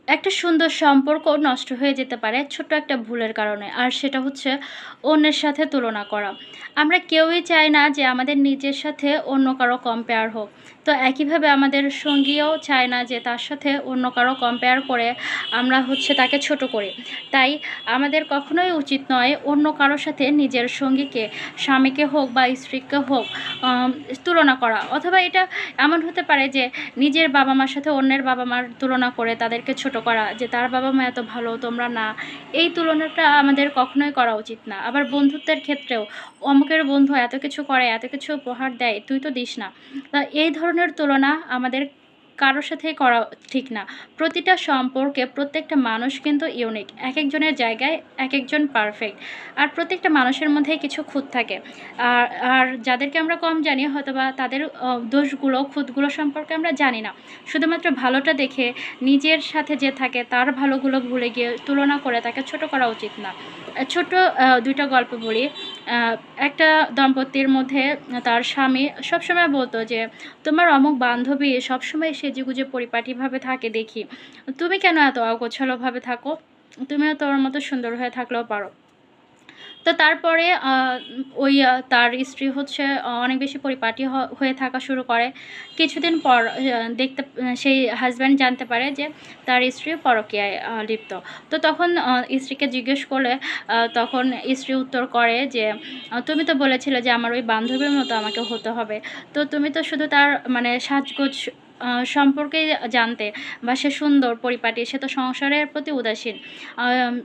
একটা সুন্দর সম্পর্ক নষ্ট হয়ে যেতে পারে ছোট্ট একটা ভুলের কারণে। আর সেটা হচ্ছে অন্যের সাথে তুলনা করা। আমরা কেউই চাই না যে আমাদের নিজের সাথে অন্য কারো কম্পেয়ার হোক। তো একইভাবে আমাদের সঙ্গীও চায় না যে তার সাথে অন্য কারো কম্পেয়ার করে আমরা তাকে ছোট করি। তাই আমাদের কখনোই উচিত নয় অন্য কারো সাথে নিজের সঙ্গীকে, স্বামীকে হোক বা স্ত্রীকে হোক আম তুলনা করা। অথবা এটা এমন হতে পারে যে নিজের বাবা-মার সাথে অন্যের বাবা-মার তুলনা করে তাদেরকে ছোট করা, যে তার বাবা-মা এত ভালো তোমরা না। এই তুলনাটা আমাদের কখনোই করা উচিত না। আবার বন্ধুত্বের ক্ষেত্রেও অমুকের বন্ধু এত কিছু করে, এত কিছু উপহার দেয়, তুই তো দিস না। এই ধরনের তুলনা আমাদের কারো সাথেই করা ঠিক না। প্রতিটা সম্পর্কে প্রত্যেকটা মানুষ কিন্তু ইউনিক। একেকজনের জায়গায় একেকজন পারফেক্ট। আর প্রত্যেকটা মানুষের মধ্যেই কিছু খুঁত থাকে। আর আর যাদেরকে আমরা কম জানি হয়তোবা তাদের দোষগুলো, খুঁতগুলো সম্পর্কে আমরা জানি না। শুধুমাত্র ভালোটা দেখে নিজের সাথে যে থাকে তার ভালোগুলো ভুলে গিয়ে তুলনা করে তাকে ছোট করা উচিত না। ছোট্ট ২ টা গল্প বলি। আ একটা দম্পতির মধ্যে তার স্বামী সবসময় বলতো যে, "তোমার অমুক বান্ধবী সবসময় সেজেগুজে পরিপাটিভাবে থাকে দেখি। তুমি কেন এত অগোছালোভাবে থাকো? তুমিও তো ওর মতো সুন্দর হয়ে থাকলেও পারো।" তো তারপরে ওই তার স্ত্রী অনেক বেশি পরিপাটি হয়ে থাকা শুরু করে। কিছুদিন পর সেই হাসব্যান্ড জানতে পারে যে তার স্ত্রী পরকীয়ায় লিপ্ত। তো তখন স্ত্রীকে জিজ্ঞেস করলে তখন স্ত্রী উত্তর করে যে, "তুমি তো বলেছিলে যে আমার ওই বান্ধবীর মতো আমাকে হতে হবে। তো তুমি তো শুধু তার মানে সাজগোজ সম্পর্কেই জানতে বা সে সুন্দর, পরিপাটি, সে তো সংসারের প্রতি উদাসীন।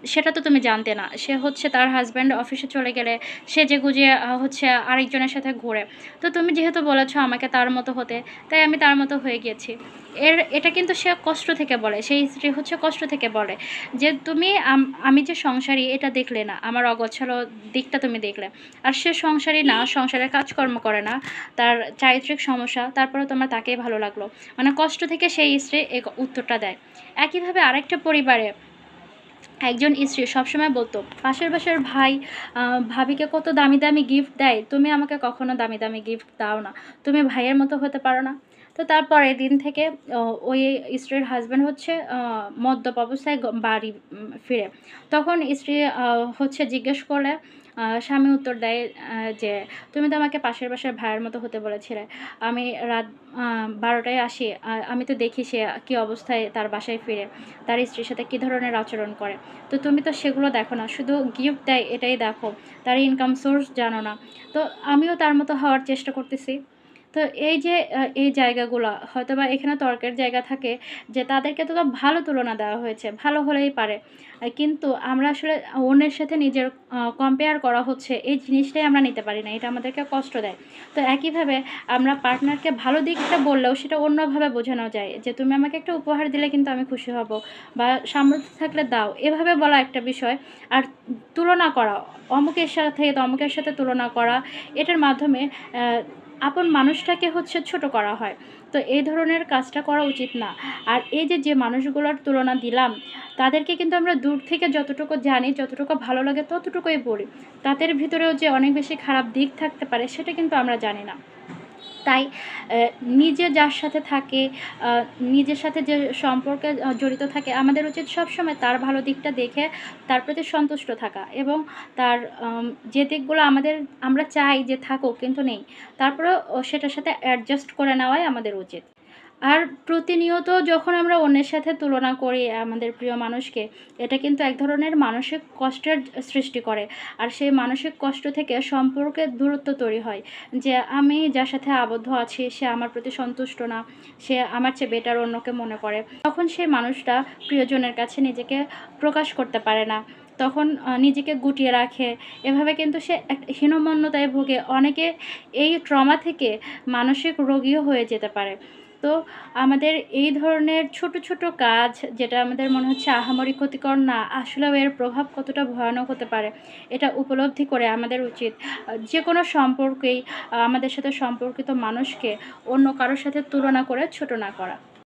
সেটা তো তুমি জানতে না। সে তার হাসব্যান্ড অফিসে চলে গেলে সেজেগুজে আরেকজনের সাথে ঘোরে। তো তুমি যেহেতু বলেছ আমাকে তার মতো হতে, তাই আমি তার মতো হয়ে গিয়েছি।" এটা কিন্তু সে কষ্ট থেকে বলে। সেই স্ত্রী কষ্ট থেকে বলে যে, "তুমি আমি যে সংসারী এটা দেখলে না। আমার অগোছালো দিকটা তুমি দেখলে। আর সে সংসারী না, সংসারের কাজকর্ম করে না। তার চারিত্রিক সমস্যা, তারপরেও তোমার তাকেই ভালো লাগলো।" মানে কষ্ট থেকে সেই স্ত্রী উত্তরটা দেয়। একইভাবে আরেকটা পরিবারে একজন স্ত্রী সবসময় বলতো, "পাশের বাসার ভাই ভাবিকে কত দামি, দামি গিফট দেয়। তুমি আমাকে কখনো দামি, দামি গিফট দাও না। তুমি ভাইয়ের মতো হতে পারো না?" তো তার পরের দিন থেকে ওই স্ত্রীর হাসব্যান্ড মদ্যপ অবস্থায় বাড়ি ফিরে। তখন স্ত্রী জিজ্ঞেস করলে স্বামী উত্তর দেয় যে, "তুমি তো আমাকে পাশের বাসার ভাইয়ের মতো হতে বলেছিলে। আমি রাত ১২ টায় আসি। আমি তো দেখি সে কী অবস্থায় তার বাসায় ফিরে। তার স্ত্রীর সাথে কী ধরনের আচরণ করে। তো তুমি তো সেগুলো দেখো না। শুধু গিফট দেয় এটাই দেখো। তার ইনকাম সোর্স জানো না। তো আমিও তার মতো হওয়ার চেষ্টা করতেছি।" তো এই যে এই জায়গাগুলা হয়তোবা এখানে তর্কের জায়গা থাকে যে তাদেরকে তো ভালো তুলনা দেওয়া হয়েছে। ভালো হলেই পারে। কিন্তু আমরা আসলে অন্যের সাথে নিজের কম্পেয়ার করা হচ্ছে এই জিনিসটাই আমরা নিতে পারি না। এটা আমাদেরকে কষ্ট দেয়। তো একইভাবে আমরা পার্টনারকে ভালো দিকটা বললেও সেটা অন্যভাবে বোঝানো যায় যে, "তুমি আমাকে একটা উপহার দিলে কিন্তু আমি খুশি হব বা সামর্থ্য থাকলে দাও।" এভাবে বলা একটা বিষয়। আর তুলনা করা, অমুকের সাথে তমুকের সাথে তুলনা করা, এটার মাধ্যমে অ্যা আপন মানুষটাকে ছোট করা হয়। তো এই ধরনের কাজটা করা উচিত না। আর এই যে, যে মানুষগুলোর তুলনা দিলাম, তাদেরকে কিন্তু আমরা দূর থেকে যতটুকু জানি, যতটুকু ভালো লাগে ততটুকুই বলি। তাদের ভিতরেও যে অনেক বেশি খারাপ দিক থাকতে পারে সেটা কিন্তু আমরা জানি না। তাই নিজে যার সাথে থাকে, আ নিজের সাথে যে সম্পর্কে জড়িত থাকে আমাদের উচিত সবসময় তার ভালো দিকটা দেখে তার প্রতি সন্তুষ্ট থাকা এবং তার যে দিকগুলো আমরা চাই যে থাকুক কিন্তু নেই, তারপরেও সেটার সাথে অ্যাডজাস্ট করে নেওয়াই আমাদের উচিত। আর প্রতিনিয়ত যখন আমরা অন্যের সাথে তুলনা করি আমাদের প্রিয় মানুষকে, এটা কিন্তু এক ধরনের মানসিক কষ্টের সৃষ্টি করে। আর সেই মানসিক কষ্ট থেকে সম্পর্কের দূরত্ব তৈরি হয়। যে আমি যার সাথে আবদ্ধ আছি সে আমার প্রতি সন্তুষ্ট না। সে আমার চেয়ে বেটার অন্যকে মনে করে। তখন সেই মানুষটা প্রিয়জনের কাছে নিজেকে প্রকাশ করতে পারে না। তখন নিজেকে গুটিয়ে রাখে। এভাবে কিন্তু সে হীনমন্যতায় ভোগে। অনেকে এই ট্রমা থেকে মানসিক রোগীও হয়ে যেতে পারে। তো আমাদের এই ধরনের ছোট, ছোট কাজ যেটা আমাদের মনে হচ্ছে আহামরি ক্ষতিকর না, আসলেও এর প্রভাব কতটা ভয়ানক হতে পারে, এটা উপলব্ধি করে আমাদের উচিত যেকোনো সম্পর্কেই আমাদের সাথে সম্পর্কিত মানুষকে অন্য কারো সাথে তুলনা করে ছোট না করা।